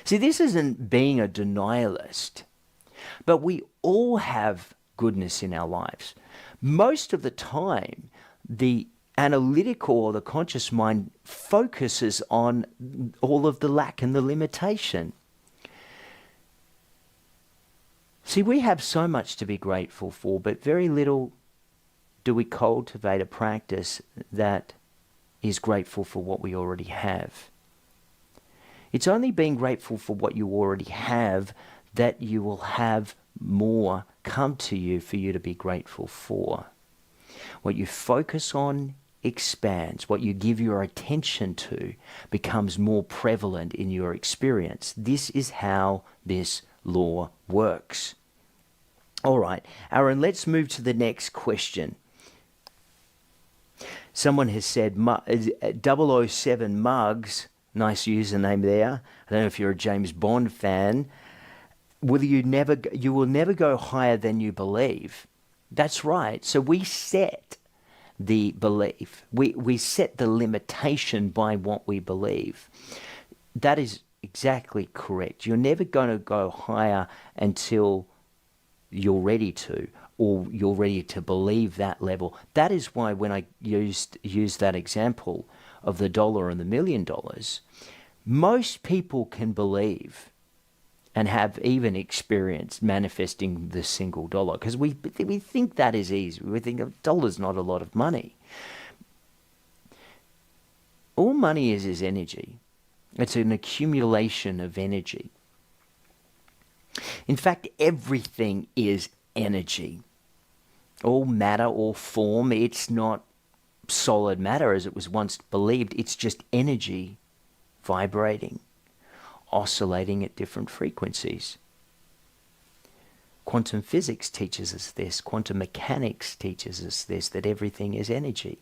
See, this isn't being a denialist, but we all have goodness in our lives. Most of the time, the analytical or the conscious mind focuses on all of the lack and the limitation. See, we have so much to be grateful for, but very little do we cultivate a practice that is grateful for what we already have. It's only being grateful for what you already have that you will have more come to you for you to be grateful for. What you focus on expands. What you give your attention to becomes more prevalent in your experience. This is how this law works. All right, Aaron, let's move to the next question. Someone has said 007 Mugs, nice username there. I don't know if you're a James Bond fan. You will never go higher than you believe. That's right. So we set the belief. We set the limitation by what we believe. That is exactly correct. You're never going to go higher until you're ready to, or you're ready to believe that level. That is why when I used that example of the dollar and the $1 million, most people can believe and have even experienced manifesting the single dollar, because we think that is easy. We think a dollar's not a lot of money. All money is energy. It's an accumulation of energy. In fact, everything is energy. All matter, all form, it's not solid matter as it was once believed. It's just energy vibrating, oscillating at different frequencies. Quantum physics teaches us this. Quantum mechanics teaches us this, that everything is energy.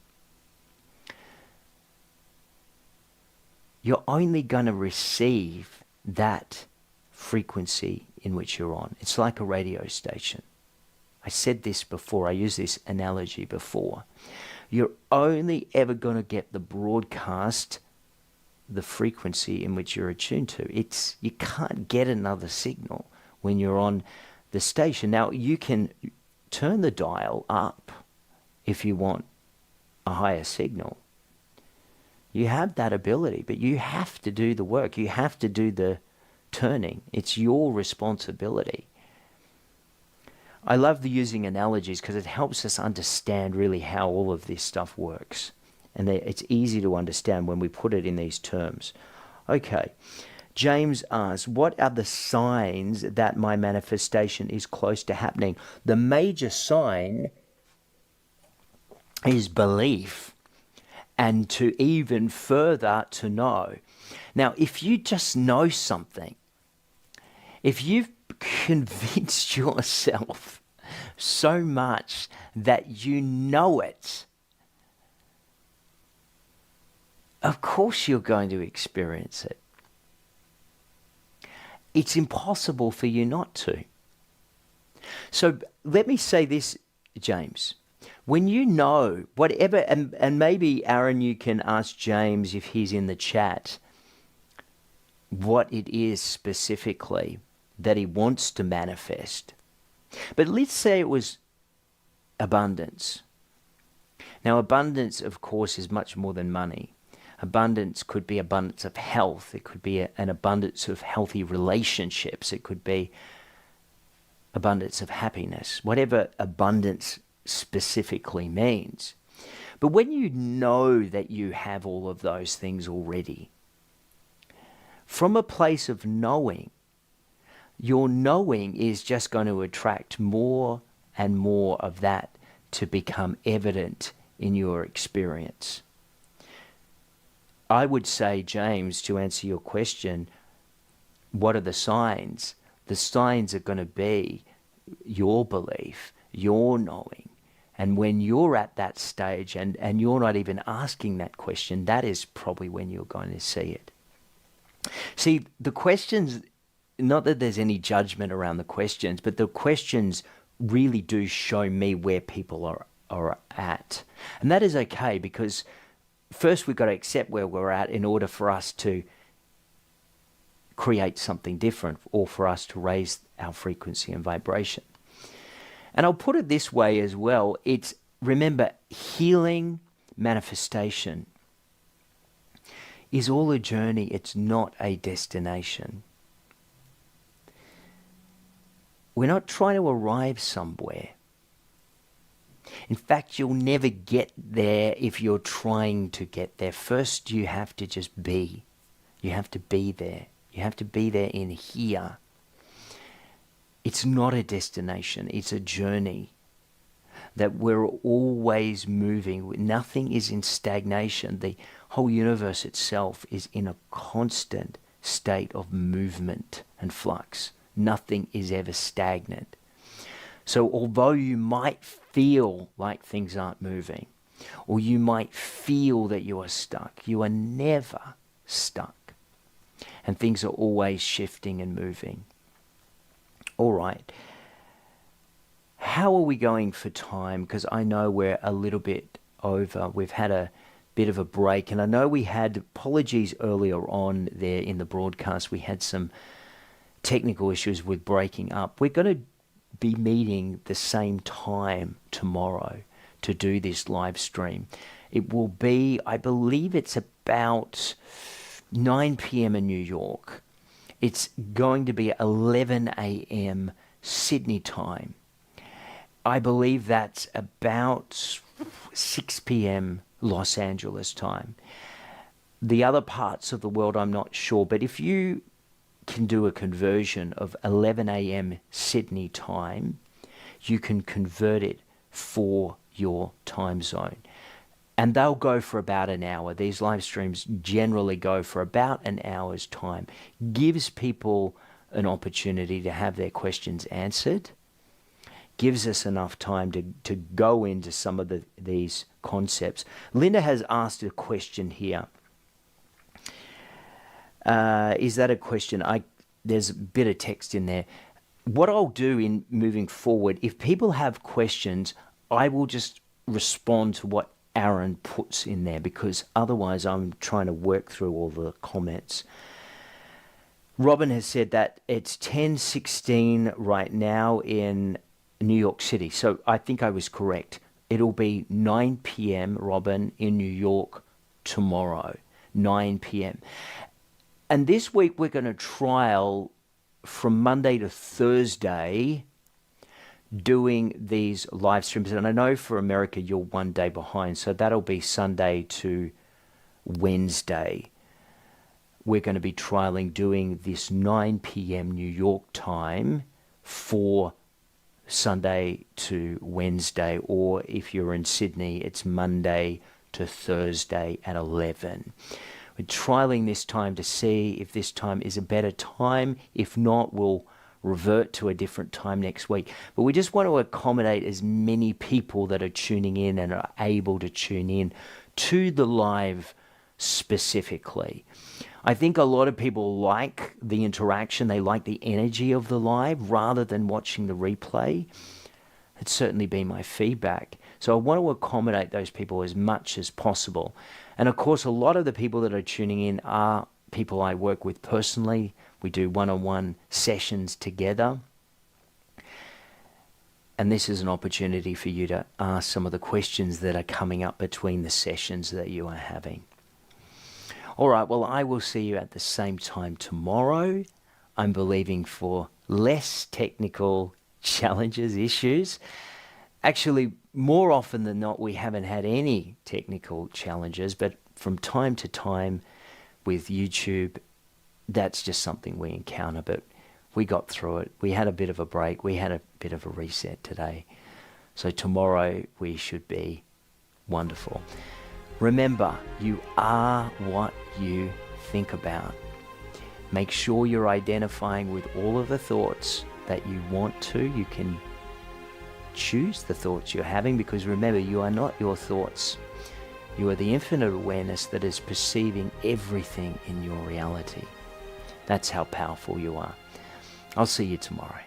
You're only going to receive that frequency in which you're on. It's like a radio station. I said this before. I used this analogy before. You're only ever going to get the broadcast, the frequency in which you're attuned to. You can't get another signal when you're on the station. Now, you can turn the dial up if you want a higher signal. You have that ability, but you have to do the work. You have to do the turning. It's your responsibility. I love using analogies because it helps us understand really how all of this stuff works. And it's easy to understand when we put it in these terms. Okay, James asks, what are the signs that my manifestation is close to happening? The major sign is belief, and to even further to know. Now, if you just know something, if you've convinced yourself so much that you know it, of course you're going to experience it. It's impossible for you not to. So let me say this, James. When you know whatever, and maybe Aaron, you can ask James if he's in the chat, what it is specifically that he wants to manifest. But let's say it was abundance. Now, abundance, of course, is much more than money. Abundance could be abundance of health. It could be an abundance of healthy relationships. It could be abundance of happiness, whatever abundance specifically means. But when you know that you have all of those things already, from a place of knowing, your knowing is just going to attract more and more of that to become evident in your experience. I would say, James, to answer your question, what are the signs? The signs are going to be your belief, your knowing. And when you're at that stage and you're not even asking that question, that is probably when you're going to see it. See, the questions, not that there's any judgment around the questions, but the questions really do show me where people are at. And that is okay, because first we've got to accept where we're at in order for us to create something different, or for us to raise our frequency and vibration. And I'll put it this way as well. It's, remember, healing, manifestation is all a journey. It's not a destination. We're not trying to arrive somewhere. In fact, you'll never get there if you're trying to get there. First, you have to just be. You have to be there. You have to be there in here. It's not a destination. It's a journey that we're always moving. Nothing is in stagnation. The whole universe itself is in a constant state of movement and flux. Nothing is ever stagnant. So although you might feel like things aren't moving, or you might feel that you are stuck, you are never stuck. And things are always shifting and moving. All right. How are we going for time? Because I know we're a little bit over. We've had a bit of a break. And I know we had, apologies earlier on there in the broadcast, we had some technical issues with breaking up. We're going to be meeting the same time tomorrow to do this live stream. It will be, I believe it's about 9 p.m. in New York. It's going to be 11 a.m. Sydney time. I believe that's about 6 p.m. Los Angeles time. The other parts of the world, I'm not sure, but if you can do a conversion of 11 a.m. Sydney time, you can convert it for your time zone. And they'll go for about an hour. These live streams generally go for about an hour's time. Gives people an opportunity to have their questions answered. Gives us enough time to go into some of these concepts. Linda has asked a question here. Is that a question? There's a bit of text in there. What I'll do in moving forward, if people have questions, I will just respond to what Aaron puts in there, because otherwise I'm trying to work through all the comments. Robin has said that it's 10:16 right now in New York City. So I think I was correct. It'll be 9 p.m., Robin, in New York tomorrow, 9 p.m. And this week we're going to trial from Monday to Thursday doing these live streams. And I know for America you're 1 day behind, so that'll be Sunday to Wednesday. We're going to be trialing doing this 9 p.m. New York time for Sunday to Wednesday, or if you're in Sydney, it's Monday to Thursday at 11. We're trialing this time to see if this time is a better time. If not, we'll revert to a different time next week. But we just want to accommodate as many people that are tuning in and are able to tune in to the live specifically. I think a lot of people like the interaction. They like the energy of the live rather than watching the replay. It's certainly been my feedback. So I want to accommodate those people as much as possible. And of course, a lot of the people that are tuning in are people I work with personally. We do one-on-one sessions together. And this is an opportunity for you to ask some of the questions that are coming up between the sessions that you are having. All right, well, I will see you at the same time tomorrow. I'm believing for less technical challenges, issues. Actually, more often than not, we haven't had any technical challenges, but from time to time with YouTube, that's just something we encounter, but we got through it. We had a bit of a break. We had a bit of a reset today. So tomorrow we should be wonderful. Remember, you are what you think about. Make sure you're identifying with all of the thoughts that you want to. You can choose the thoughts you're having, because remember, you are not your thoughts. You are the infinite awareness that is perceiving everything in your reality. That's how powerful you are. I'll see you tomorrow.